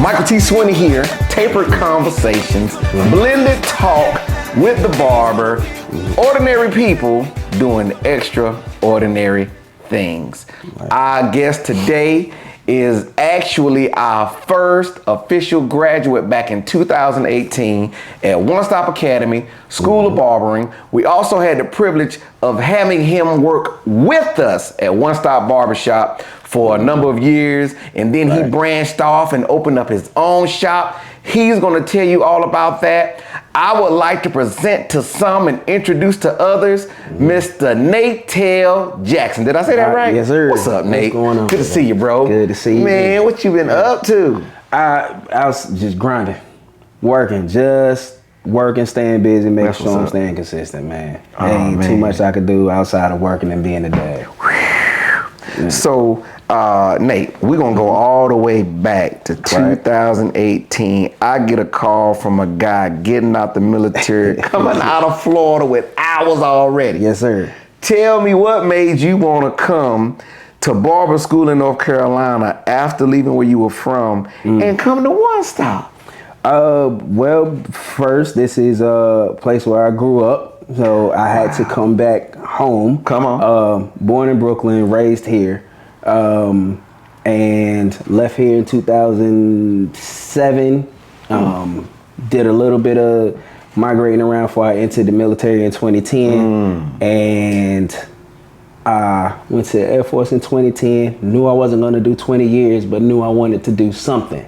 Michael T. Swinney here, tapered conversations, blended talk with the barber, ordinary people doing extraordinary things. Our guest today is actually our first official graduate back in 2018 at One Stop Academy, School of Barbering. We also had the privilege of having him work with us at One Stop Barbershop for a number of years, and then he branched off and opened up his own shop. He's gonna tell you all about that. I would like to present to some and introduce to others Mr. Nattel Jackson. Did I say that right? Yes, sir. What's up, Nate? What's going on? Good to see you, bro. Good to see you. Man, what you been up to? I was just grinding, working, staying busy, making sure I'm staying consistent, man. Ain't too much I could do outside of working and being a dad. Yeah. So, Nate, we're gonna go all the way back to 2018. I get a call from a guy getting out the military, coming out of Florida with hours already. Yes, sir. Tell me what made you wanna come to barber school in North Carolina after leaving where you were from and come to One Stop? Well, first, this is a place where I grew up, so I had to come back home. Come on. Born in Brooklyn, raised here, and left here in 2007. Did a little bit of migrating around before I entered the military in 2010, and I went to the Air Force in 2010. Knew I wasn't going to do 20 years, but knew I wanted to do something.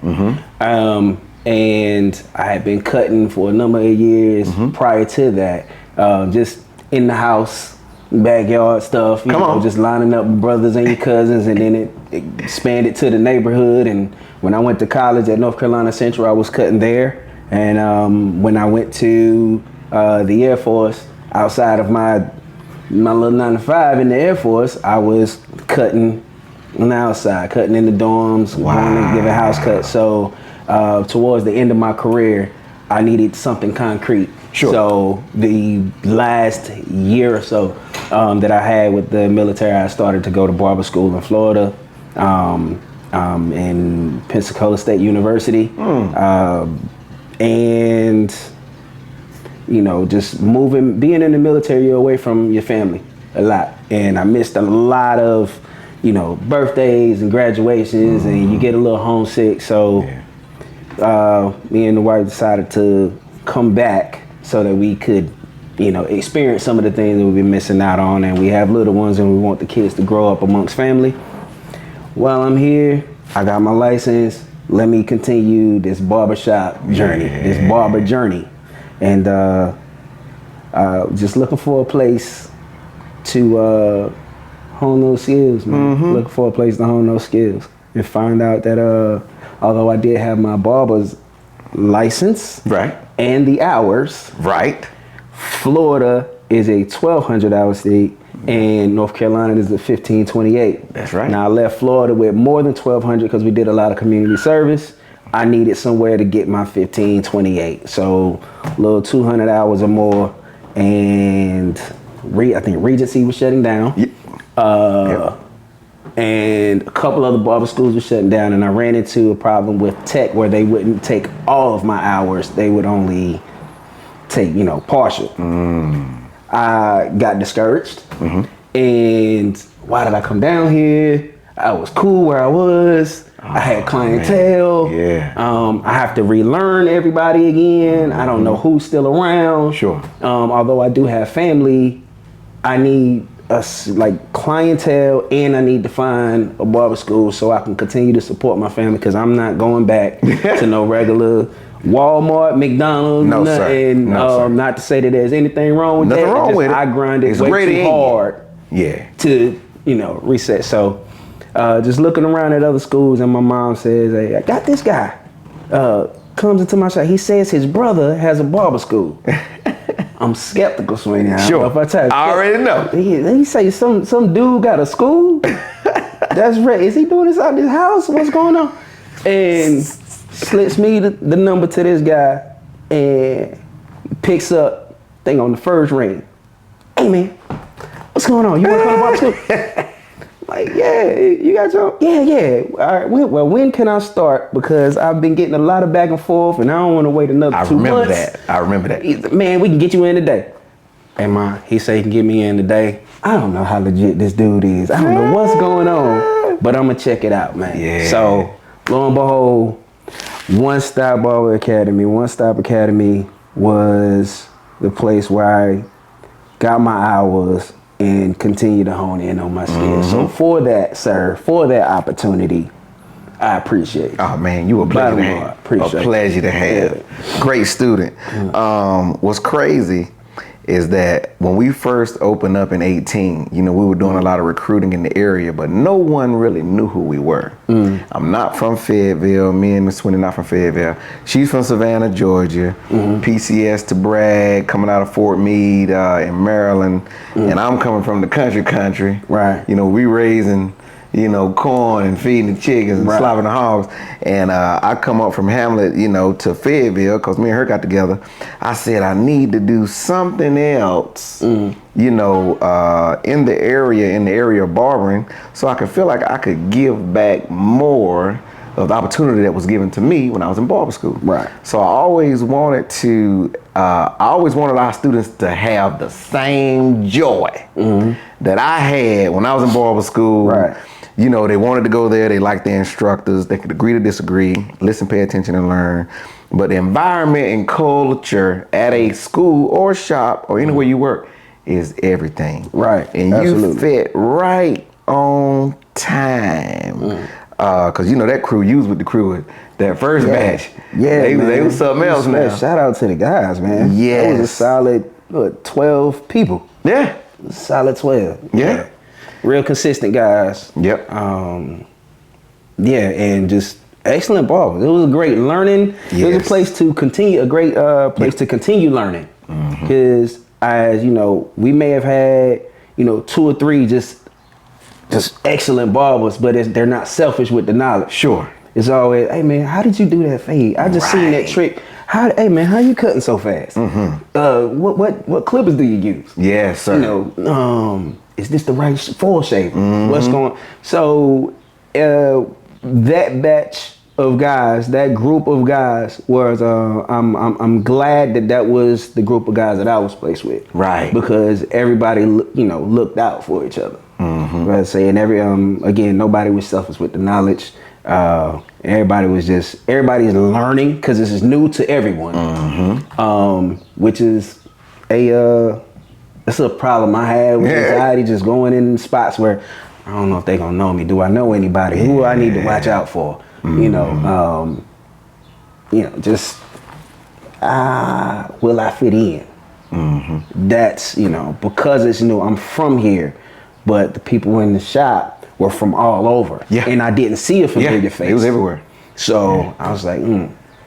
And I had been cutting for a number of years prior to that, just in the house, backyard stuff, you know, just lining up brothers and your cousins, and then it expanded to the neighborhood. And when I went to college at North Carolina Central, I was cutting there. And when I went to the Air Force, outside of my little 9 to 5 in the Air Force, I was cutting on the outside, cutting in the dorms, going and giving house cuts. So towards the end of my career, I needed something concrete. Sure. So the last year or so that I had with the military, I started to go to barber school in Florida, in Pensacola State University, and you know, just being in the military, you're away from your family a lot, and I missed a lot of, you know, birthdays and graduations, and you get a little homesick. So me and the wife decided to come back so that we could, you know, experience some of the things that we've been missing out on. And we have little ones, and we want the kids to grow up amongst family. While I'm here, I got my license. Let me continue this barbershop journey, this barber journey. And just looking for a place to hone those skills, man. Looking for a place to hone those skills. And find out that although I did have my barber's license and the hours, Florida is a 1,200-hour state, and North Carolina is a 1,528. That's right. Now I left Florida with more than 1,200 because we did a lot of community service. I needed somewhere to get my 1,528, so a little 200 hours or more, and I think Regency was shutting down. And a couple other barber schools were shutting down, and I ran into a problem with tech where they wouldn't take all of my hours. They would only take, you know, partial. I got discouraged, and why did I come down here? I was cool where I was. I had clientele. I have to relearn everybody again. I don't know who's still around. Although I do have family, I need like clientele, and I need to find a barber school so I can continue to support my family, because I'm not going back to no regular Walmart, McDonald's, nothing. Not to say that there's anything wrong with that. Nothing wrong with it. I grinded way too hard to, you know, reset. So just looking around at other schools, and my mom says, hey, I got this guy, comes into my shop. He says his brother has a barber school. I'm skeptical, Swinney. I already know. He say some dude got a school. That's right. Is he doing this out of his house? What's going on? And slits me the number to this guy, and picks up thing on the first ring. Hey man, what's going on? You want to come to barber school? like, yeah, you got your, yeah. All right, when can I start? Because I've been getting a lot of back and forth, and I don't want to wait another 2 months. I remember that. Man, we can get you in today. Hey, man, he say he can get me in today. I don't know how legit this dude is. I don't know what's going on, but I'm gonna check it out, man. Yeah. So, lo and behold, One Stop Barber Academy. One Stop Academy was the place where I got my hours and continue to hone in on my skills. So for that, sir, for that opportunity, I appreciate it. Oh man, you a pleasure to have. Appreciate a pleasure to have. Yeah. Great student. What's crazy is that when we first opened up in 18, we were doing a lot of recruiting in the area, but no one really knew who we were. I'm not from Fayetteville. Me and Miss Swinney not from Fayetteville. She's from Savannah, Georgia. PCS to brag, coming out of Fort Meade in Maryland, and I'm coming from the country. Right. We raising corn and feeding the chickens and slaughtering the hogs. And I come up from Hamlet, to Fayetteville, because me and her got together. I said, I need to do something else, in the area of barbering, so I could feel like I could give back more of the opportunity that was given to me when I was in barber school. Right. So I always wanted our students to have the same joy that I had when I was in barber school. Right. They wanted to go there. They liked the instructors. They could agree to disagree, listen, pay attention, and learn. But the environment and culture at a school or shop or anywhere you work is everything. Right. And you fit right on time. Cause that crew, you was with the crew that first batch. Yeah, they was something else now. Shout out to the guys, man. Yeah, it was a solid 12 people. Yeah, solid 12. Yeah. Real consistent guys. Yep. And just excellent barbers. It was a great learning. Yes. It was a place to continue, a great place to continue learning. Because as we may have had 2 or 3 just excellent barbers, but they're not selfish with the knowledge. Sure. It's always, hey man, how did you do that fade? I just seen that trick. Hey man, how you cutting so fast? What clippers do you use? Yes, sir. Is this the right foil shaver? What's going on? So that batch of guys, that group of guys was, I'm glad that was the group of guys that I was placed with. Right. Because everybody, looked out for each other. Right. Say, and again, nobody was selfish with the knowledge. Everybody's learning because this is new to everyone. Which is that's a problem I had with anxiety, just going in spots where I don't know if they're gonna know me. Do I know anybody? Who do I need to watch out for? Just will I fit in? That's because it's new. I'm from here, but the people in the shop were from all over, and I didn't see a familiar face. It was everywhere. So I was like,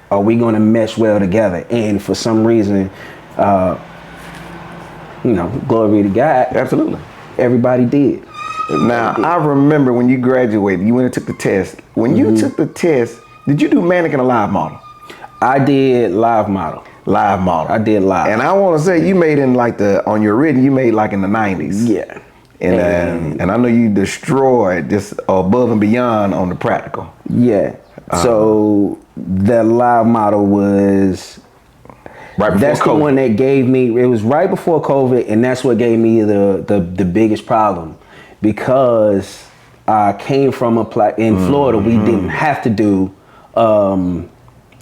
are we gonna mesh well together? And for some reason, glory to God. Absolutely. Everybody did. Now, I remember when you graduated, you went and took the test. When you took the test, did you do mannequin or live model? I did live model. Live model. I did live. And I want to say you made in on your written, you made like in the 90s. Yeah. And I know you destroyed this above and beyond on the practical. Yeah. So the live model was right before that's COVID. The one that gave me. It was right before COVID, and that's what gave me the biggest problem, because I came from in Florida. We didn't have to do.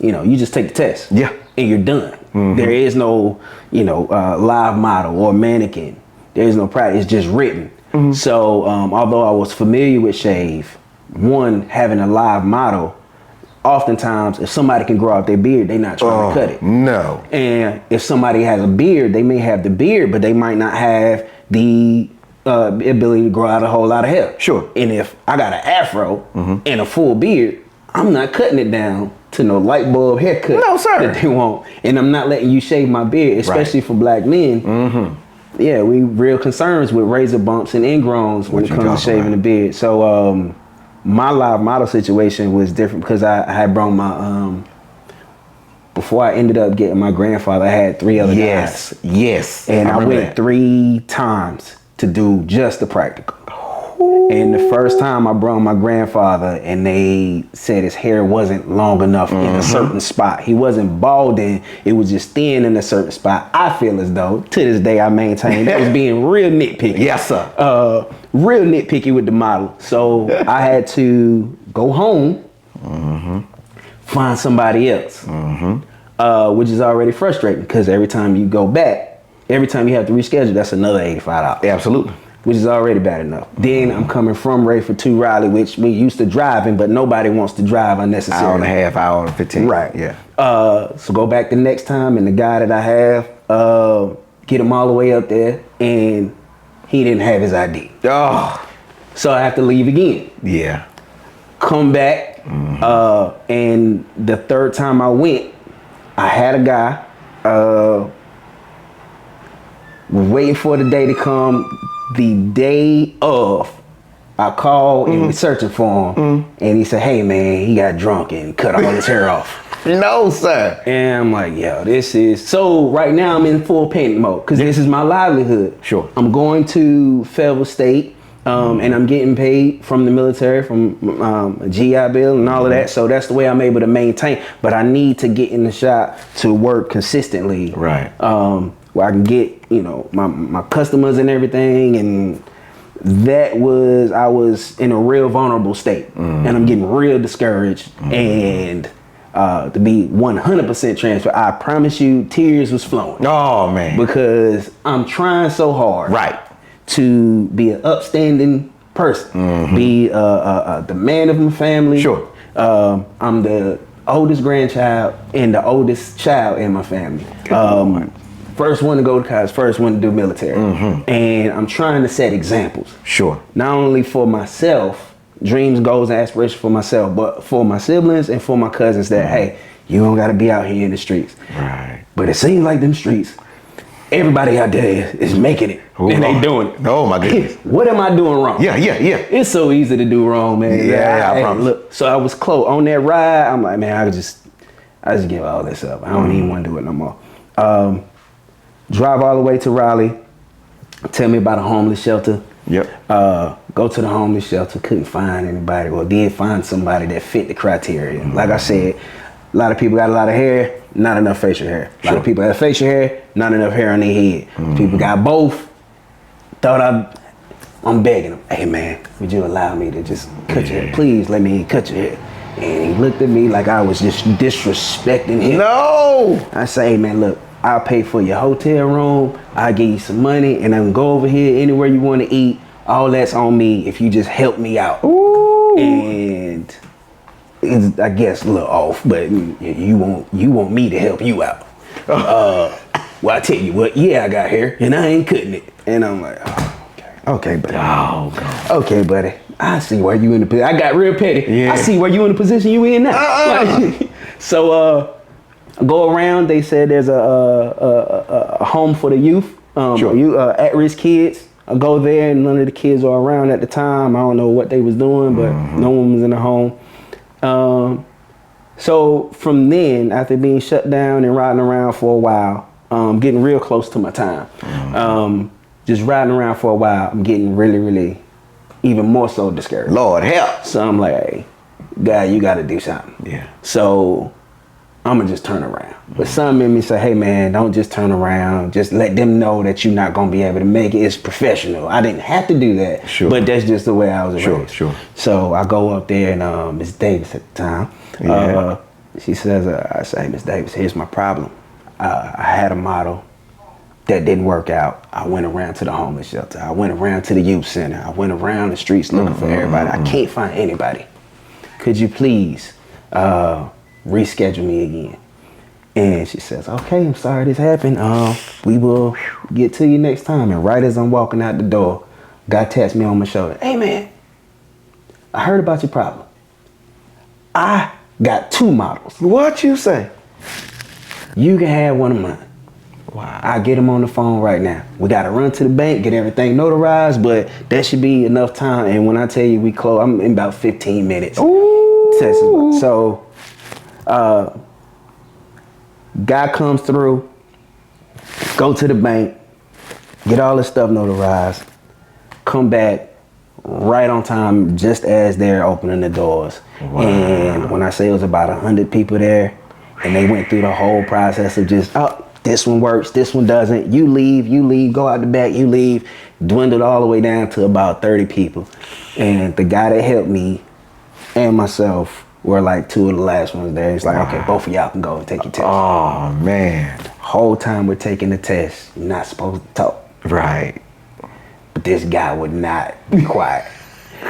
You just take the test. Yeah. And you're done. There is no live model or mannequin. There is no practice. It's just written. So although I was familiar with shave, having a live model, oftentimes if somebody can grow out their beard, they're not trying to cut it. No. And if somebody has a beard, they may have the beard, but they might not have the ability to grow out a whole lot of hair. Sure. And if I got an afro and a full beard, I'm not cutting it down to no light bulb haircut. No, sir. That they want. And I'm not letting you shave my beard, especially for black men. Yeah, we real concerns with razor bumps and ingrowns when it comes to shaving the beard. So my live model situation was different because I had brought my before I ended up getting my grandfather, I had 3 other guys. Yes. And I went 3 times to do just the practical. And the first time I brought my grandfather, and they said his hair wasn't long enough in a certain spot. He wasn't balding, it was just thin in a certain spot. I feel as though, to this day, I maintain that was being real nitpicky. Yes, sir. Real nitpicky with the model. So I had to go home, find somebody else, which is already frustrating because every time you go back, every time you have to reschedule, that's another $85. Absolutely. Which is already bad enough. Then I'm coming from Rayford to Raleigh, which we used to driving, but nobody wants to drive unnecessarily. Hour and a half, hour and 15. Right. Yeah. So go back the next time, and the guy that I have, get him all the way up there, and he didn't have his ID. Oh. So I have to leave again. Yeah. Come back, and the third time I went, I had a guy, waiting for the day to come. The day of, I called and was searching for him, and he said, "Hey man, he got drunk and cut all his hair off." No, sir. And I'm like, yo, this is so. Right now, I'm in full panic mode because this is my livelihood. Sure. I'm going to Fayetteville State, and I'm getting paid from the military, from a GI Bill and all of that. So that's the way I'm able to maintain. But I need to get in the shop to work consistently. Right. Where I can get, my customers and everything. And I was in a real vulnerable state, and I'm getting real discouraged. And to be 100% transparent, I promise you, tears was flowing. Oh man. Because I'm trying so hard. Right. To be an upstanding person, be the man of my family. Sure. I'm the oldest grandchild and the oldest child in my family. First one to go to college, first one to do military. And I'm trying to set examples. Sure. Not only for myself, dreams, goals, and aspirations for myself, but for my siblings and for my cousins that, hey, you don't gotta be out here in the streets. Right. But it seems like them streets, everybody out there is making it. Ooh, and they doing it. Oh my goodness. What am I doing wrong? Yeah. It's so easy to do wrong, man. Yeah, I promise. Look, so I was close on that ride. I'm like, man, I just give all this up. I don't even want to do it no more. Drive all the way to Raleigh. Tell me about a homeless shelter. Yep. Go to the homeless shelter. Couldn't find anybody, or did find somebody that fit the criteria. Like I said, a lot of people got a lot of hair, not enough facial hair. A lot of people got facial hair, not enough hair on their head. People got both. I'm begging him, hey man, would you allow me to just cut your hair? Please let me cut your hair. And he looked at me like I was just disrespecting him. No. I say, hey man, look, I'll pay for your hotel room, I'll give you some money, and I can go over here anywhere you want to eat. All that's on me if you just help me out. Ooh. And it's, I guess, a little off, but you want me to help you out. Well, I tell you what, yeah, I got hair, and I ain't cutting it. And I'm like, oh, okay, buddy. Oh, God. Okay, buddy. I see where you in the position. I got real petty. Yeah. I see where you in the position you in now. Like, so, go around. They said there's a home for the youth, at-risk kids. I go there, and none of the kids are around at the time. I don't know what they was doing, but no one was in the home. So from then, after being shut down and riding around for a while, getting real close to my time, just riding around for a while, I'm getting really, really, even more so discouraged. Lord help. So I'm like, hey, guy, you got to do something. Yeah. So I'm going to just turn around. But some in me say, hey, man, don't just turn around. Just let them know that you're not going to be able to make it. It's professional. I didn't have to do that. Sure. But that's just the way I was raised. Sure. So I go up there, and Miss Davis at the time, she says, I say, Miss Davis, here's my problem. I had a model that didn't work out. I went around to the homeless shelter. I went around to the youth center. I went around the streets looking for everybody. I can't find anybody. Could you please reschedule me again? And she says, okay, I'm sorry this happened. We will get to you next time. And right as I'm walking out the door, guy taps me on my shoulder. Hey man, I heard about your problem. I got 2 models. What you say? You can have one of mine. Wow. I get him on the phone right now. We got to run to the bank, get everything notarized, but that should be enough time. And when I tell you we close, I'm in about 15 minutes. Ooh. So, guy comes through, go to the bank, get all this stuff notarized, come back. right on time, just as they're opening the doors. Wow. And when I say it was about 100 people there, and they went through the whole process of just, oh, this one works, this one doesn't. You leave, go out the back, you leave. Dwindled all the way down to about 30 people. And the guy that helped me and myself were like two of the last ones there. He's like, okay, both of y'all can go and take your test. Oh, man. Whole time we're taking the test, you're not supposed to talk. Right. But this guy would not be quiet.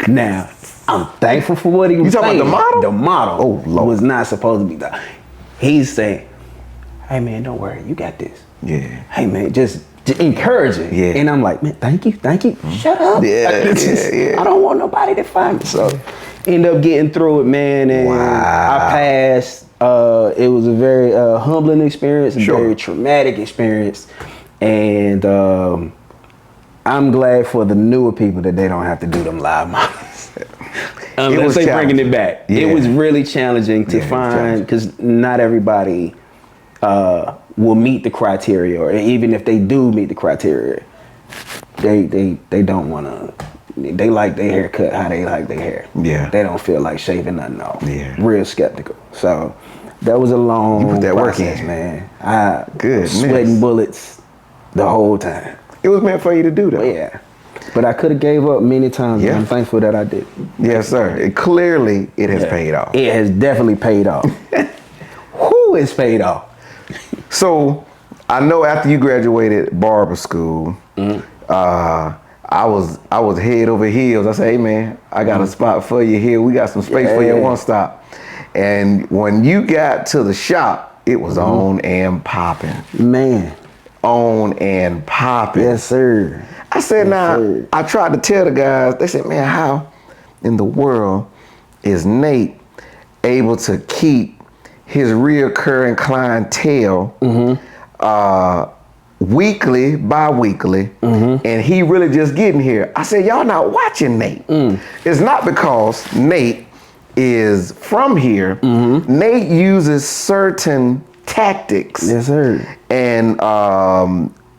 Now, I'm thankful for what he was saying. You talking about the model? The model Oh, Lord. was not supposed to be done. He's saying, hey man, don't worry, you got this. Yeah. Hey man, just encouraging. Yeah. And I'm like, man, thank you. Shut up. Yeah. I don't want nobody to find me. So end up getting through it, man, and I passed. It was a very humbling experience, a very traumatic experience. And I'm glad for the newer people that they don't have to do them live models. Unless they bringing it back. Yeah. It was really challenging to find, because not everybody will meet the criteria, or even if they do meet the criteria, they don't want to. They like their haircut how they like their hair. Yeah. They don't feel like shaving nothing off. Yeah. Real skeptical. So that was a long process, man. I sweating bullets the whole time. It was meant for you to do that. Yeah. But I could have gave up many times. Yeah. I'm thankful that I did. Yes, sir. It has paid off. It has definitely paid off. Who is paid off? So I know after you graduated barber school, I was head over heels. I said, hey man, I got a spot for you here. We got some space for you at one stop. And when you got to the shop, it was on and popping. Man. On and popping. Yes, sir. I said, I tried to tell the guys, they said, man, how in the world is Nate able to keep his reoccurring clientele weekly, bi-weekly, and he really just getting here? I said, y'all not watching Nate. It's not because Nate is from here. Nate uses certain tactics, yes, sir, and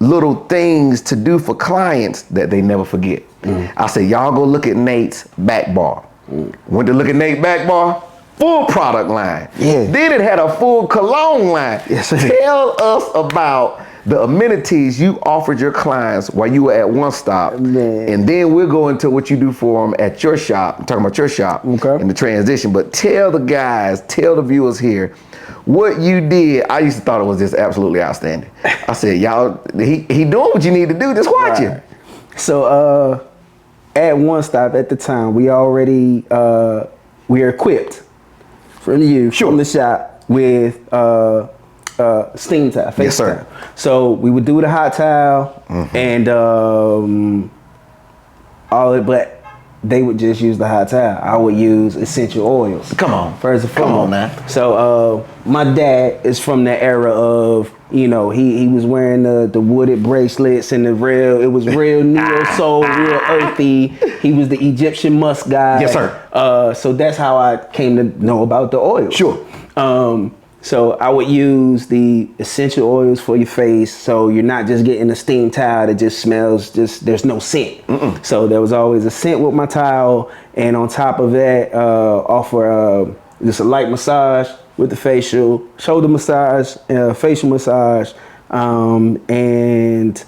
little things to do for clients that they never forget. I said, y'all go look at Nate's back bar. Went to look at Nate's back bar, full product line. Yeah. Then it had a full cologne line. Yes, sir. Tell us about the amenities you offered your clients while you were at one stop. Man. And then we'll go into what you do for them at your shop. I'm talking about your shop in the transition. But tell the guys, tell the viewers here, what you did. I used to thought it was just absolutely outstanding. I said, y'all, he doing what you need to do, just watch it. So at one stop at the time, we already, we are equipped from the shop with steam towel, face towel. So we would do the hot towel and all it, but they would just use the hot towel. I would use essential oils. Come on. First and foremost. Come on now. So my dad is from the era of, you know, he was wearing the wooded bracelets and it was real neo soul, real earthy. He was the Egyptian musk guy. Yes, sir. So that's how I came to know about the oils. Sure. So I would use the essential oils for your face, so you're not just getting a steam towel that just smells, there's no scent. So there was always a scent with my towel, and on top of that, offer just a light massage with the facial, shoulder massage, facial massage, and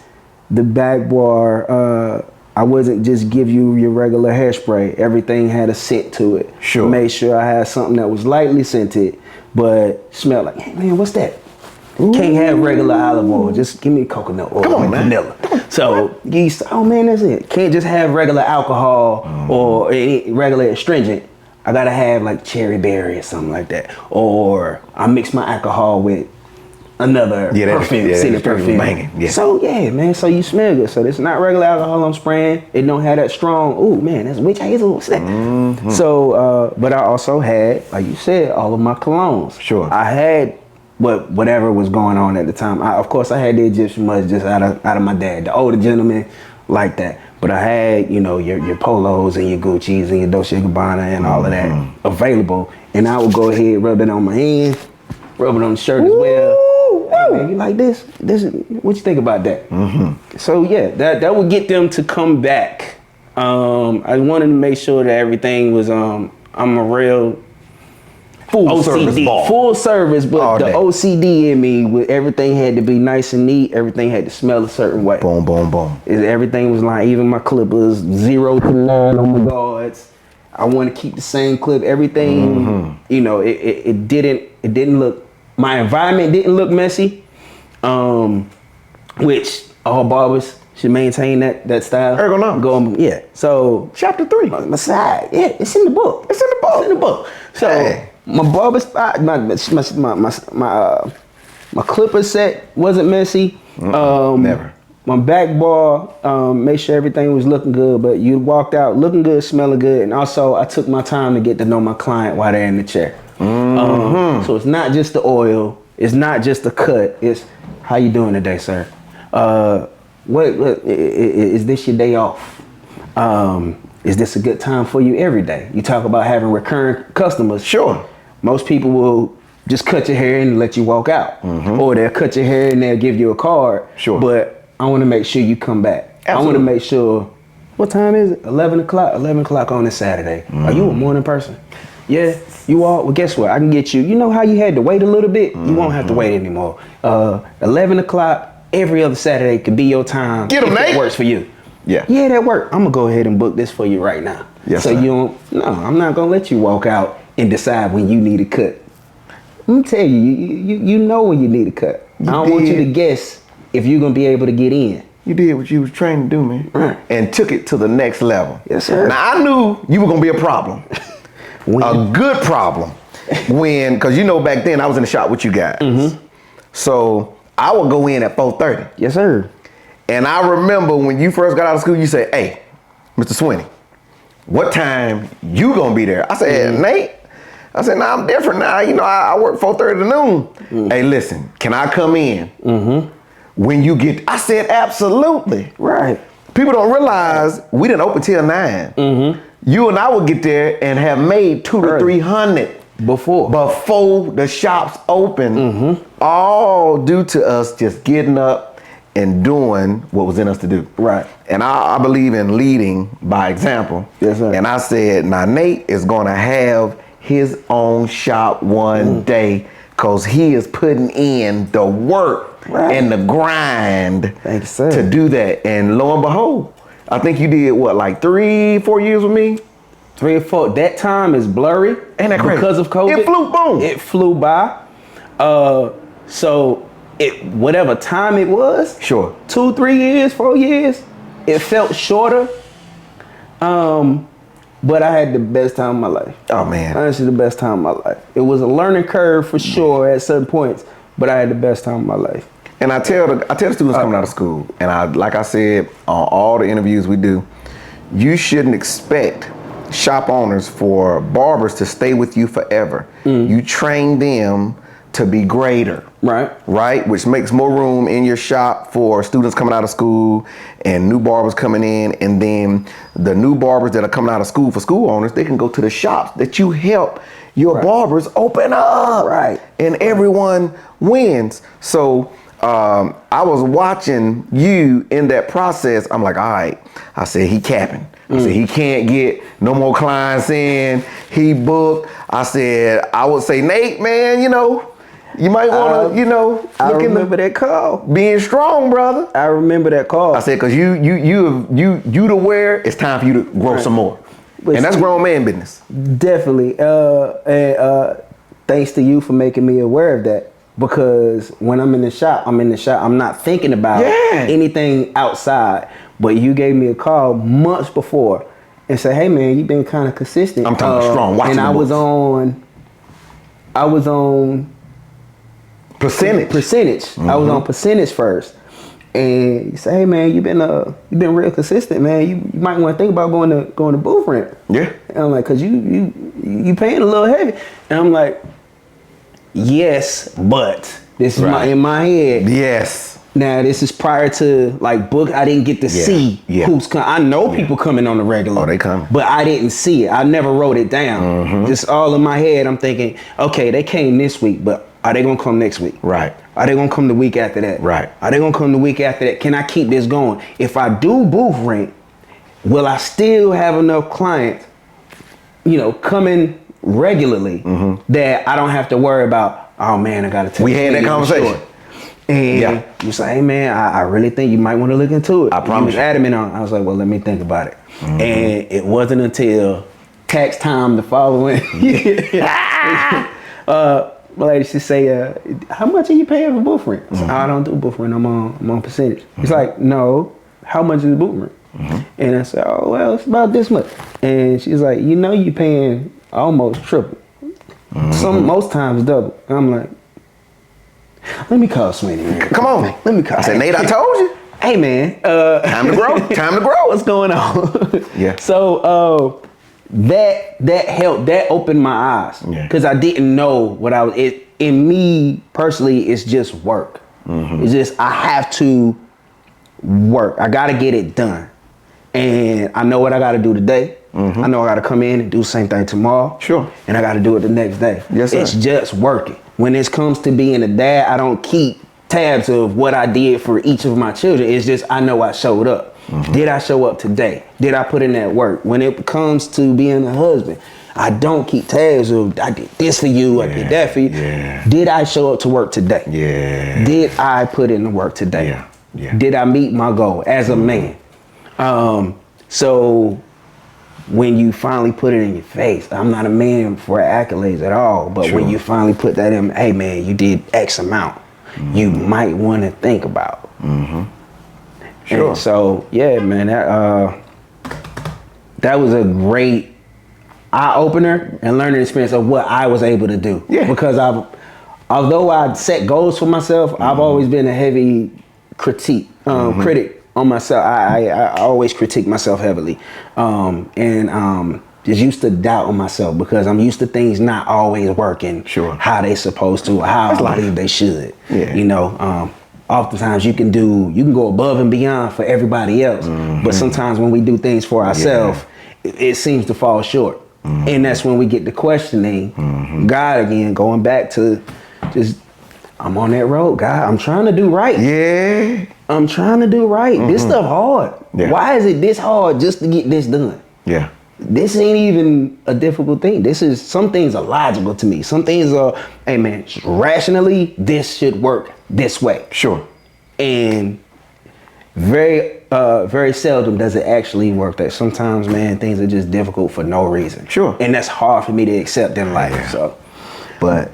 the back bar. I wasn't just give you your regular hairspray. Everything had a scent to it. Sure. Made sure I had something that was lightly scented, but smelled like, hey man, what's that? Ooh. Can't have regular olive oil. Just give me coconut oil and vanilla. So you say, oh man, that's it. Can't just have regular alcohol or any regular astringent. I gotta have like cherry berry or something like that. Or I mix my alcohol with another perfume, scented perfume. Banging. Yeah. So yeah, man, so you smell good. So it's not regular alcohol I'm spraying. It don't have that strong, ooh man, that's witch hazel. What's that? So, but I also had, like you said, all of my colognes. Sure. I had whatever was going on at the time. Of course I had the Egyptian musk just out of my dad, the older gentleman like that. But I had, you know, your Polos and your Gucci's and your Dolce & Gabbana and all of that available. And I would go ahead, rub it on my hand, rub it on the shirt as well. Hey man, you like this? What you think about that? So yeah, that would get them to come back I wanted to make sure that everything was I'm a real Full service OCD, bar. full service, but All the day. OCD in me, with everything had to be nice and neat. Everything had to smell a certain way. Boom, boom, boom. Everything was like, even my clippers, 0 to 9 on my guards. I want to keep the same clip. Everything, you know, it didn't look. My environment didn't look messy, which all barbers should maintain that style. Ergonomics. Yeah. So Chapter 3. my side, yeah, it's in the book. It's in the book. It's in the book. So Hey. my barber spot, my clipper set wasn't messy. Never. My back bar, make sure everything was looking good, but you walked out looking good, smelling good, and also I took my time to get to know my client while they're in the chair. So it's not just the oil, it's not just the cut. It's how you doing today, sir? What is this your day off? Is this a good time for you every day? You talk about having recurring customers. Sure. Most people will just cut your hair and let you walk out. Or they'll cut your hair and they'll give you a card. Sure. But I want to make sure you come back. Absolutely. I want to make sure, what time is it? 11 o'clock? 11 o'clock on a Saturday. Are you a morning person? Yeah, you are. Well, guess what? I can get you. You know how you had to wait a little bit? You won't have to wait anymore. 11 o'clock every other Saturday could be your time. Get 'em, if Nate. that works for you. Yeah. Yeah, that work. I'm gonna go ahead and book this for you right now. Yes, so sir. you don't. No, I'm not gonna let you walk out and decide when you need a cut. Let me tell you, you know when you need a cut. I don't want you to guess if you're gonna be able to get in. You did what you was trained to do, man. Right. And took it to the next level. Yes, sir. Now, I knew you were going to be a problem. A good problem. Because you know back then I was in the shop with you guys. So I would go in at 4:30. Yes, sir. And I remember when you first got out of school, you said, hey, Mr. Swinney, what time you going to be there? I said, Nate? I said, nah, I'm different now. You know, I work 4:30 to noon. Hey, listen, can I come in? When you get, I said, absolutely. Right. People don't realize we didn't open till 9. You and I would get there and have made 200 to 300 Before the shops open, all due to us just getting up and doing what was in us to do. Right. And I believe in leading by example. Yes, sir. And I said, now Nate is gonna have his own shop one day because he is putting in the work and the grind Thank you, sir. to do that. And lo and behold, I think you did what, like 3-4 years with me? 3 or 4. That time is blurry. Ain't that crazy? Because of COVID. It flew, boom. It flew by. So whatever time it was. Sure. 2, 3 years, 4 years. It felt shorter. But I had the best time of my life. Oh man. Honestly, the best time of my life. It was a learning curve for sure at certain points, but I had the best time of my life. And I tell the students coming out of school, and like I said on all the interviews we do, you shouldn't expect shop owners for barbers to stay with you forever. You train them to be greater. Right? Which makes more room in your shop for students coming out of school and new barbers coming in. And then the new barbers that are coming out of school for school owners, they can go to the shops that you help your barbers open up. Right. And everyone wins. So I was watching you in that process. I'm like, all right. I said, he capping. I said, he can't get no more clients in. He booked. I said, I would say, Nate, man, you know, you might want to, I look remember into that call. being strong, brother. I remember that call. I said, cause you to where it's time for you to grow some more. But And that's see- grown man business. Definitely. And thanks to you for making me aware of that. Because when I'm in the shop, I'm not thinking about anything outside. But you gave me a call months before and said, hey man, you've been kind of consistent. I'm talking strong. Watching and the I was on percentage. I was on percentage first. And you say, hey man, you've been real consistent, man. You might want to think about going to booth rent. Yeah. And I'm like, cause you paying a little heavy. And I'm like, yes, but this is in my head. Yes. Now this is prior to like book. I didn't get to see who's coming. I know people coming on the regular. Oh, they coming. But I didn't see it. I never wrote it down. Just all in my head. I'm thinking, okay, they came this week, but are they gonna come next week? Right. Are they gonna come the week after that? Right. Are they gonna come the week after that? Can I keep this going? If I do booth rent, will I still have enough clients, coming regularly that I don't have to worry about, oh man, I gotta tell We had that conversation. And you say, hey man, I really think you might want to look into it. I promise you. Adamant on. I was like, well, let me think about it. And it wasn't until tax time the following year. My lady, she say, how much are you paying for booth rent? I said, I don't do booth rent, I'm on percentage. It's like, no, how much is booth rent? And I said, oh, well, it's about this much. And she's like, you paying almost triple. Most times double. And I'm like, let me call Swinney, man. Come on. Let me call. I said, Nate, I told you. Hey, man. Time to grow. Time to grow. What's going on? Yeah. So that helped. That opened my eyes. Yeah. Because I didn't know what I was. In me, personally, it's just work. It's just, I have to work. I got to get it done. And I know what I got to do today. I know I got to come in and do the same thing tomorrow. Sure. And I got to do it the next day. Yes, sir. It's just working. When it comes to being a dad, I don't keep tabs of what I did for each of my children. It's just, I know I showed up. Did I show up today? Did I put in that work? When it comes to being a husband, I don't keep tabs of, I did this for you, I did that for you. Yeah. Did I show up to work today? Yeah. Did I put in the work today? Yeah. Yeah. Did I meet my goal as a man? So when you finally put it in your face, I'm not a man for accolades at all, but when you finally put that in, hey man, you did X amount, you might want to think about. Sure. And so yeah, man, that was a great eye opener and learning experience of what I was able to do. Yeah. Because although I set goals for myself, I've always been a heavy critic on myself. I always critique myself heavily, and just used to doubt on myself because I'm used to things not always working how they supposed to, or how I believe they should. Yeah. Oftentimes you can go above and beyond for everybody else, but sometimes when we do things for ourselves, it seems to fall short, and that's when we get to questioning God again, going back to just, I'm on that road, God. I'm trying to do right. Yeah. I'm trying to do right. This stuff hard. Yeah. Why is it this hard just to get this done? Yeah. This ain't even a difficult thing. Some things are logical to me. Some things are, hey man, rationally, this should work this way. Sure. And very seldom does it actually work that. Sometimes, man, things are just difficult for no reason. Sure. And that's hard for me to accept in life. Yeah.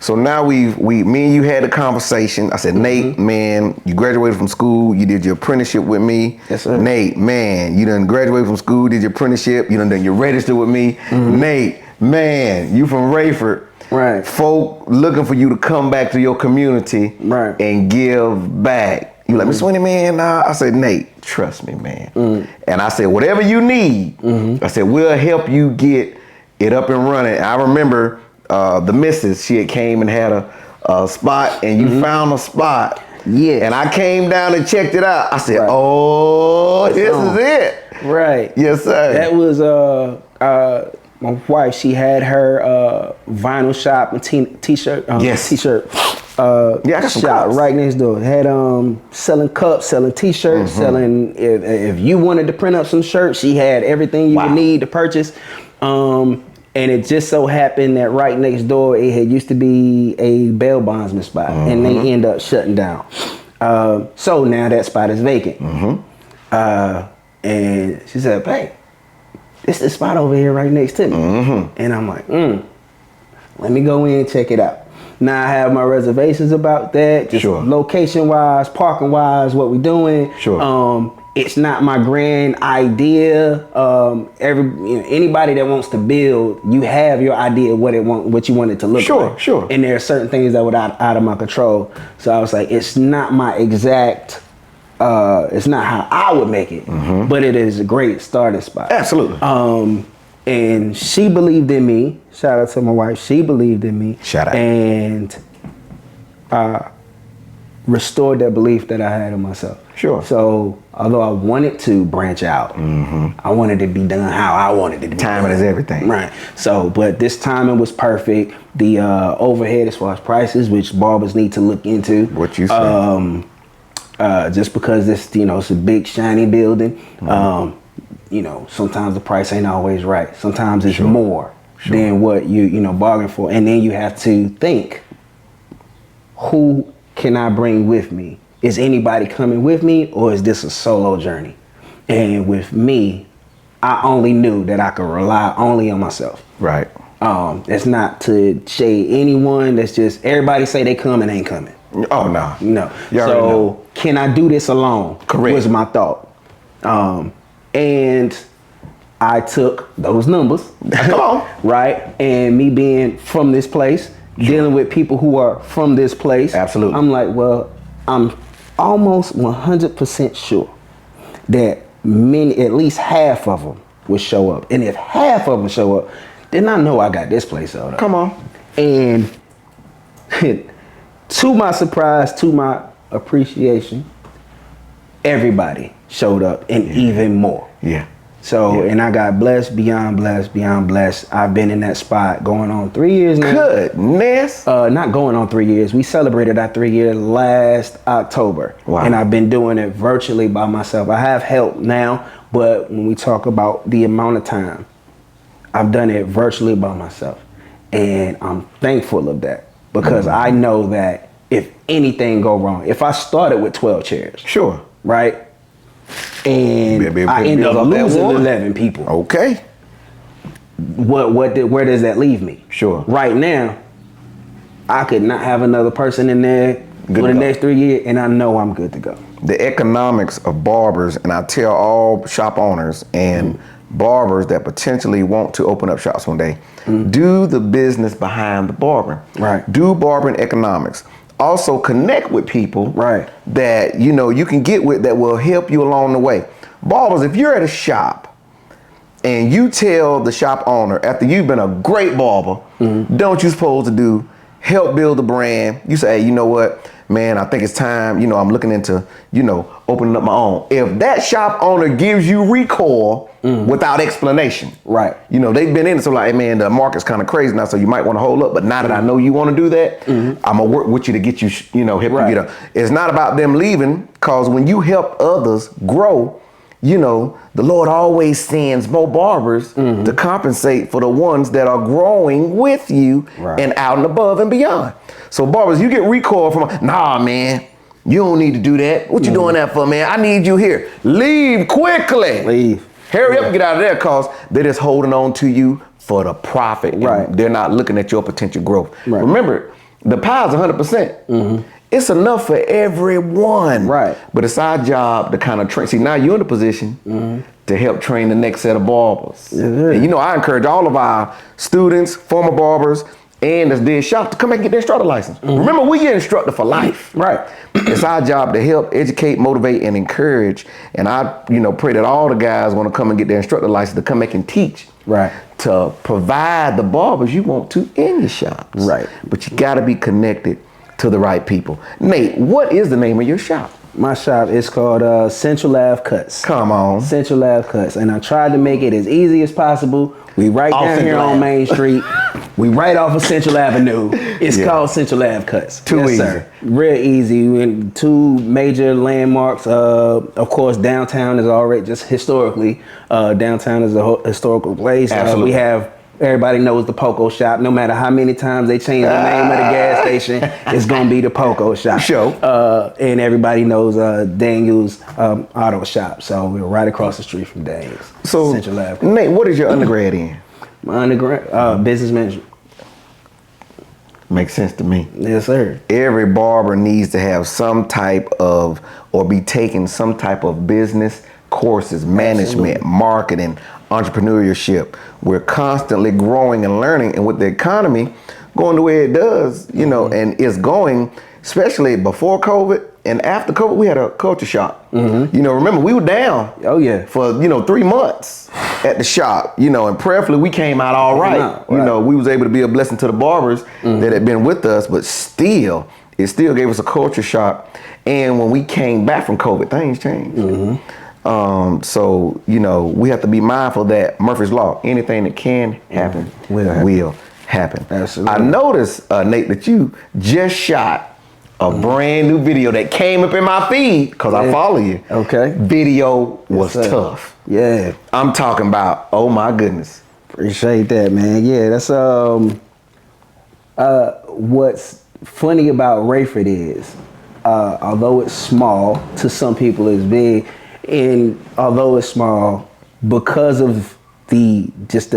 So now me and you had a conversation. I said, Nate, man, you graduated from school. You did your apprenticeship with me. Yes, sir. Nate, man, you done graduated from school, did your apprenticeship. You done your register with me. Nate, man, you from Rayford. Right. Folk looking for you to come back to your community and give back. You like, Miss Swinney, man, nah. I said, Nate, trust me, man. And I said, whatever you need, I said, we'll help you get it up and running. I remember the missus, she had came and had a spot, and you found a spot. Yeah. And I came down and checked it out. I said, oh, this is it. Right. Yes, sir. That was my wife. She had her vinyl shop and t-shirt. T-shirt. I got some shop cups right next door. Had selling cups, selling t-shirts, selling. If you wanted to print up some shirts, she had everything you would need to purchase. And it just so happened that right next door, it had used to be a bail bondsman spot, and they end up shutting down. So now that spot is vacant. And she said, hey, it's the spot over here right next to me. And I'm like, let me go in and check it out. Now I have my reservations about that, just location-wise, parking-wise, what we're doing. It's not my grand idea. Anybody that wants to build, you have your idea of what you want it to look like. And there are certain things that were out of my control. So I was like, it's not my exact. It's not how I would make it, but it is a great starting spot. Absolutely. And she believed in me. Shout out to my wife. She believed in me. Shout out. And restored that belief that I had in myself. So although I wanted to branch out, I wanted to be done how I wanted it to be. Timing is everything. Right. So, but this timing was perfect. The overhead as far as prices, which barbers need to look into. What you say? Just because it's a big shiny building. you know, sometimes the price ain't always right. Sometimes it's more than what you know, bargain for. And then you have to think, who can I bring with me? Is anybody coming with me, or is this a solo journey? And with me, I only knew that I could rely only on myself. Right. It's not to shade anyone. That's just, everybody say they come and ain't coming. Oh, no. No. You already So know. can I do this alone? Correct. Was my thought. And I took those numbers. Come on. Right? And me being from this place, dealing with people who are from this place. Absolutely. I'm like, well, I'm almost 100% sure that at least half of them will show up. And if half of them show up, then I know I got this place out of. Come on. And to my surprise, to my appreciation, everybody showed up, and even more. Yeah. So, and I got blessed, beyond blessed, beyond blessed. I've been in that spot going on 3 years now. Goodness. Not going on 3 years. We celebrated our 3 year last October. Wow. And I've been doing it virtually by myself. I have help now, but when we talk about the amount of time, I've done it virtually by myself. And I'm thankful of that, because I know that if anything go wrong, if I started with 12 chairs, Sure. right? And I end up losing 11 people. Okay. Where does that leave me? Sure. Right now, I could not have another person in there for the next 3 years, and I know I'm good to go. The economics of barbers, and I tell all shop owners and barbers that potentially want to open up shops one day, do the business behind the barbering. Right. Do barbering economics. Also connect with people that you know you can get with that will help you along the way. Barbers, if you're at a shop and you tell the shop owner after you've been a great barber, don't you supposed to do help build a brand? You say, hey, you know what, man, I think it's time, you know, I'm looking into, you know, opening up my own. If that shop owner gives you recoil without explanation, right? You know, they've been in it, so like, hey, man, the market's kind of crazy now, so you might want to hold up. But now that I know you want to do that, I'm gonna work with you to get you, you know, help you get up. It's not about them leaving, cause when you help others grow, you know, the Lord always sends more barbers to compensate for the ones that are growing with you and out and above and beyond. So barbers, you get recoil from, nah, man, you don't need to do that. What you doing that for, man? I need you here. Leave quickly. Leave. Hurry up and get out of there, cause they're just holding on to you for the profit. Right. They're not looking at your potential growth. Right. Remember, the pie's 100%. It's enough for everyone. Right. But it's our job to kind of train. See, now you're in the position to help train the next set of barbers. And you know, I encourage all of our students, former barbers, and that's did shop to come and get their instructor license. Remember, we get instructor for life. Right. It's our job to help educate, motivate, and encourage. And I, you know, pray that all the guys want to come and get their instructor license to come back and teach. Right. To provide the barbers you want to in your shops. Right. But you got to be connected to the right people. Nate, what is the name of your shop? My shop is called Central Ave Cuts. Come on. Central Ave Cuts. And I tried to make it as easy as possible. We right down here on Main Street. We right off of Central Avenue. It's called Central Ave Cuts. Too easy. Sir. Real easy. And two major landmarks. Of course, downtown is already just historically. Downtown is a historical place. Absolutely. We have. Everybody knows the Poco Shop. No matter how many times they change the name of the gas station, it's gonna be the Poco Shop. Sure. And everybody knows Daniel's Auto Shop. So we're right across the street from Daniel's. So, Central Ave. Nate, what is your undergrad in? My undergrad, business management. Makes sense to me. Yes, sir. Every barber needs to have some type of, or be taking some type of business courses, management, marketing, entrepreneurship. We're constantly growing and learning, and with the economy going the way it does, you know, and it's going, especially before COVID and after COVID, we had a culture shock. You know, remember we were down for, you know, 3 months at the shop, you know, and prayerfully we came out all right. You know, we was able to be a blessing to the barbers that had been with us, but still, it still gave us a culture shock. And when we came back from COVID, things changed. So, you know, we have to be mindful that Murphy's Law, anything that can happen will happen. Absolutely. I noticed, Nate, that you just shot A brand new video that came up in my feed, because I follow you. Okay. Video was tough. Yeah. I'm talking about, oh my goodness. Appreciate that, man. Yeah, that's what's funny about Rayford is, although it's small, to some people it's big, and although it's small, because of the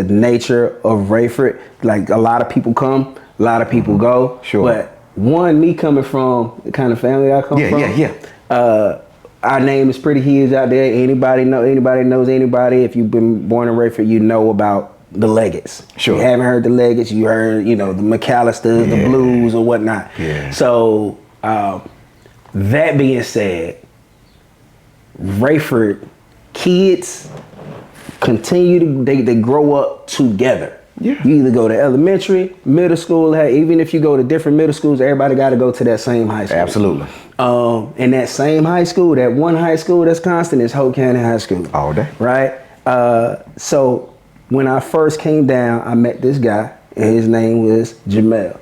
nature of Rayford, like a lot of people come, a lot of people go. Sure. But one, me coming from the kind of family I come from. Yeah. Our name is pretty huge out there. Anybody knows anybody. If you've been born in Rayford, you know about the Leggetts. Sure. You haven't heard the Leggetts, you heard, the McAllisters, the Blues or whatnot. Yeah. So that being said, Rayford kids continue to they grow up together. Yeah. You either go to elementary, middle school, even if you go to different middle schools, everybody got to go to that same high school. Absolutely. And that same high school, that one high school that's constant is Hope Canyon High School. All day. Right? So when I first came down, I met this guy, and his name was Jamel.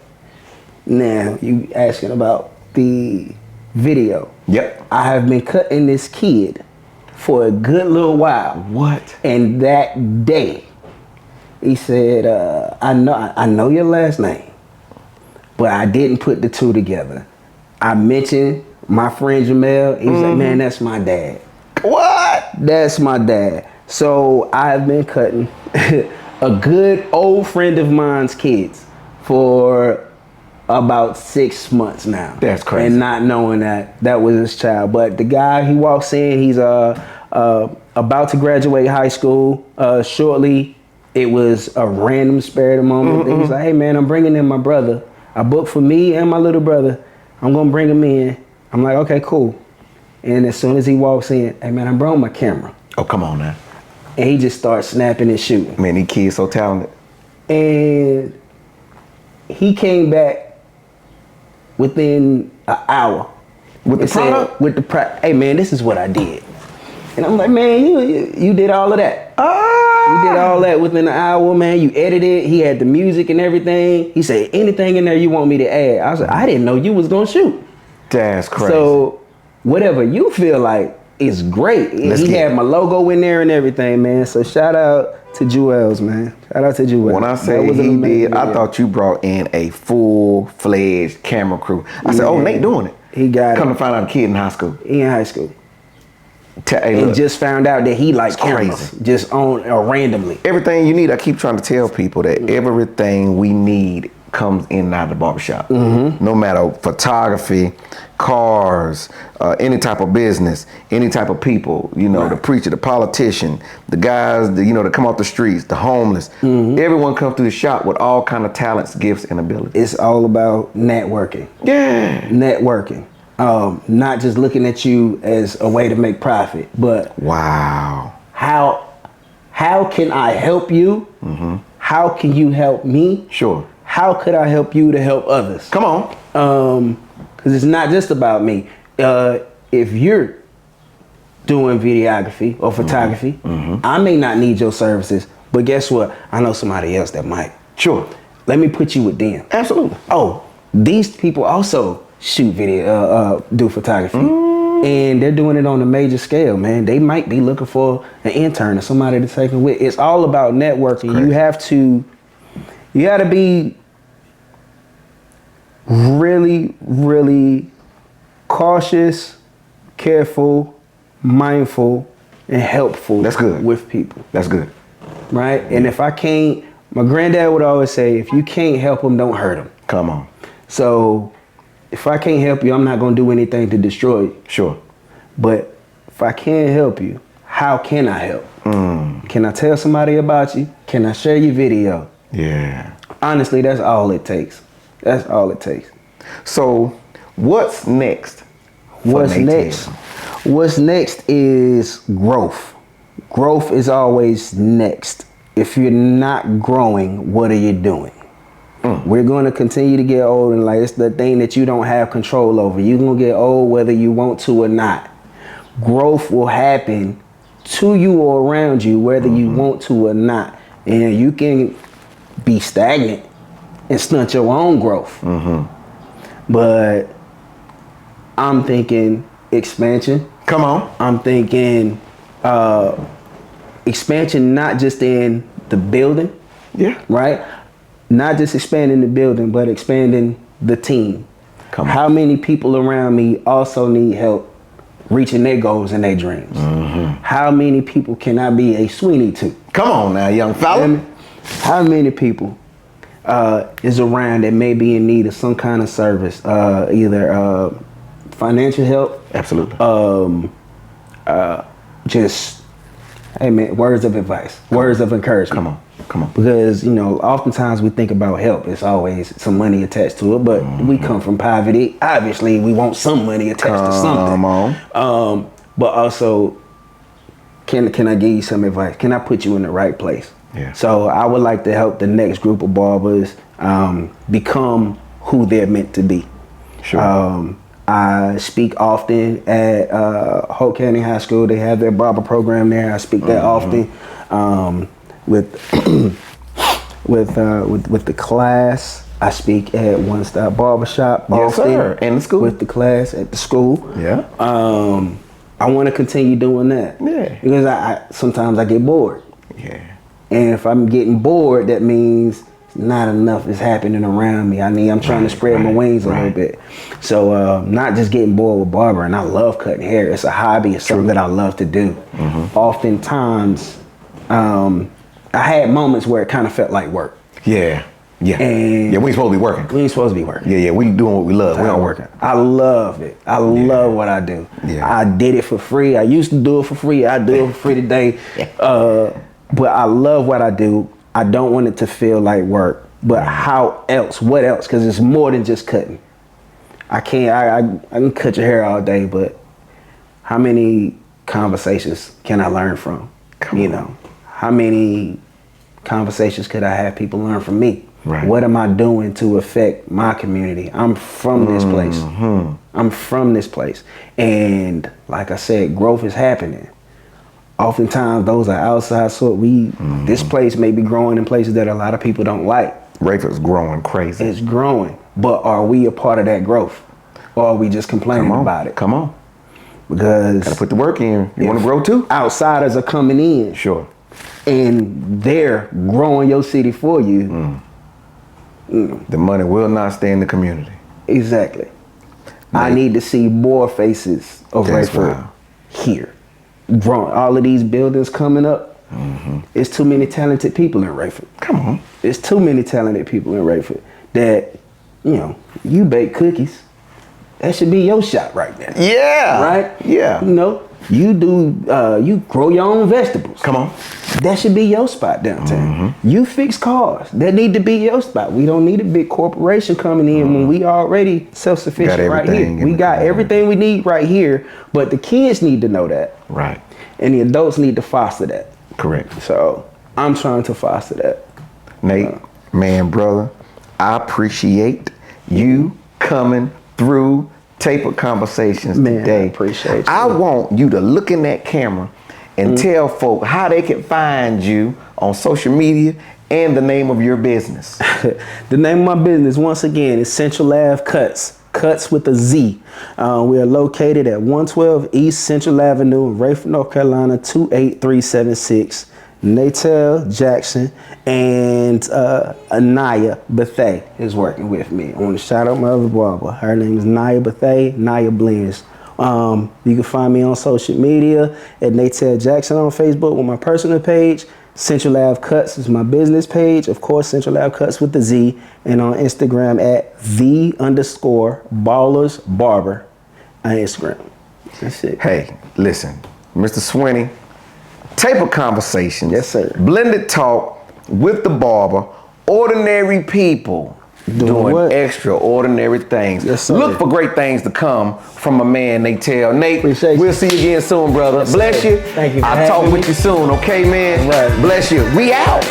Now, you asking about the video. Yep. I have been cutting this kid for a good little while. What? And that day, he said, I know your last name, but I didn't put the two together. I mentioned my friend Jamel. He was like, man, that's my dad. What? That's my dad. So I've been cutting a good old friend of mine's kids for about 6 months now. That's crazy. And not knowing that was his child. But the guy, he walks in, he's about to graduate high school shortly. It was a random spur of the moment. He's like, hey man, I'm bringing in my brother. I booked for me and my little brother. I'm gonna bring him in. I'm like, okay, cool. And as soon as he walks in, hey man, I brought my camera. Oh, come on now. And he just starts snapping and shooting. Man, these kids so talented. And he came back within an hour. With the product? Hey man, this is what I did. And I'm like, man, you did all of that. You did all that within an hour, man. You edited. He had the music and everything. He said, anything in there you want me to add? I was like, I didn't know you was gonna shoot. That's crazy. So whatever you feel like is great. He had my logo in there and everything, man. So shout out to Jewels, man. Shout out to Jewels. When I say he did, I thought you brought in a full-fledged camera crew. I said, oh, Nate doing it. He got Come it. to find out, a kid in high school. He in high school. Hey, and just found out that he likes cameras. crazy. Just on randomly. Everything you need, I keep trying to tell people that everything we need comes in and out of the barbershop. No matter photography, cars, any type of business, any type of people, the preacher, the politician, the guys, that come off the streets, the homeless. Everyone comes through the shop with all kind of talents, gifts, and abilities. It's all about networking. Yeah. Networking. Not just looking at you as a way to make profit, but wow. How can I help you? How can you help me? Sure. How could I help you to help others? Come on. Because it's not just about me. If you're doing videography or photography, I may not need your services, but guess what? I know somebody else that might. Sure. Let me put you with them. Absolutely. Oh, these people also shoot video, do photography. And they're doing it on a major scale, man. They might be looking for an intern or somebody to take them with. It's all about networking. You gotta be really, really cautious, careful, mindful, and helpful. That's good. With people. That's good. Right? And if I can't, my granddad would always say, if you can't help them, don't hurt them. Come on. So if I can't help you, I'm not gonna do anything to destroy you. Sure. But if I can't help you, how can I help? Can I tell somebody about you? Can I share your video? Yeah. Honestly, that's all it takes. That's all it takes. So what's next? What's next? What's next is growth. Growth is always next. If you're not growing, what are you doing? We're going to continue to get old, and it's the thing that you don't have control over. You're going to get old whether you want to or not. Growth will happen to you or around you whether you want to or not. And you can be stagnant and stunt your own growth. But I'm thinking expansion. Come on. I'm thinking expansion, not just in the building. Yeah. Right? Not just expanding the building, but expanding the team. Come on. How many people around me also need help reaching their goals and their dreams? How many people can I be a Swinney to? Come on now, young fella. How many people is around that may be in need of some kind of service, either financial help, Absolutely. just, hey man, words of advice, words of encouragement. Come on. Because, you know, oftentimes we think about help, it's always some money attached to it, but we come from poverty. Obviously, we want some money attached to something. Come on. But also, can I give you some advice? Can I put you in the right place? Yeah. So I would like to help the next group of barbers become who they're meant to be. Sure. I speak often at Hope County High School. They have their barber program there. I speak that often with the class. I speak at One Stop Barbershop Yes, often. sir. In the school. With the class at the school. Yeah. I want to continue doing that. Yeah. Because I sometimes I get bored. Yeah. And if I'm getting bored, that means not enough is happening around me. I'm trying to spread my wings a little bit. So not just getting bored with barbering. I love cutting hair. It's a hobby. It's something that I love to do. Oftentimes, I had moments where it kind of felt like work. Yeah. And we ain't supposed to be working. We ain't supposed to be working. Yeah. We doing what we love. We don't working. I love it. I love what I do. Yeah. I did it for free. I used to do it for free. I do it for free today. But I love what I do. I don't want it to feel like work. But how else? What else? Because it's more than just cutting. I can cut your hair all day, but how many conversations can I learn from? You know, how many conversations could I have people learn from me? Right. What am I doing to affect my community? I'm from this place. I'm from this place. And like I said, growth is happening. Oftentimes those are outside sort. This place may be growing in places that a lot of people don't like. Rayford's growing crazy. It's growing. But are we a part of that growth? Or are we just complaining about it? Come on. Because Gotta put the work in. You want to grow too? Outsiders are coming in. Sure. And they're growing your city for you. The money will not stay in the community. Exactly. I need to see more faces of That's Rayford wild. here. Growing. All of these buildings coming up. It's too many talented people in Rayford. Come on. It's too many talented people in Rayford that, you know, you bake cookies. That should be your shop right there. Yeah. Right? Yeah. You know, you grow your own vegetables. Come on. That should be your spot downtown. You fix cars. That need to be your spot. We don't need a big corporation coming in when we already self-sufficient right here. We got everything we need right here, but the kids need to know that. Right. And the adults need to foster that. Correct. So I'm trying to foster that. Nate, man, brother, I appreciate you coming through Tapered Conversations today. I appreciate you. I want you to look in that camera and tell folk how they can find you on social media and the name of your business. The name of my business, once again, is Central Ave Cuts. Cuts with a Z. We are located at 112 East Central Avenue in Rayford, North Carolina, 28376. Natell Jackson and Anaya Bethay is working with me. I want to shout out my other barber. Her name is Naya Bethay, Naya Blends. You can find me on social media at Natell Jackson on Facebook with my personal page. Central Ave Cuts is my business page. Of course, Central Ave Cuts with the Z. And on Instagram at _Ballers Barber on Instagram. That's it. Hey, listen, Mr. Swinney, Tapered Conversations. Yes, sir. Blended talk with the barber. Ordinary people doing what? extraordinary things. Yes, sir. Look for great things to come from a man, Natell. Nate, Appreciate you. we'll see you again soon, brother. Yes, Bless sir. you. Thank you for I'll having talk me. with you soon, okay, man? All right. Bless you. We out.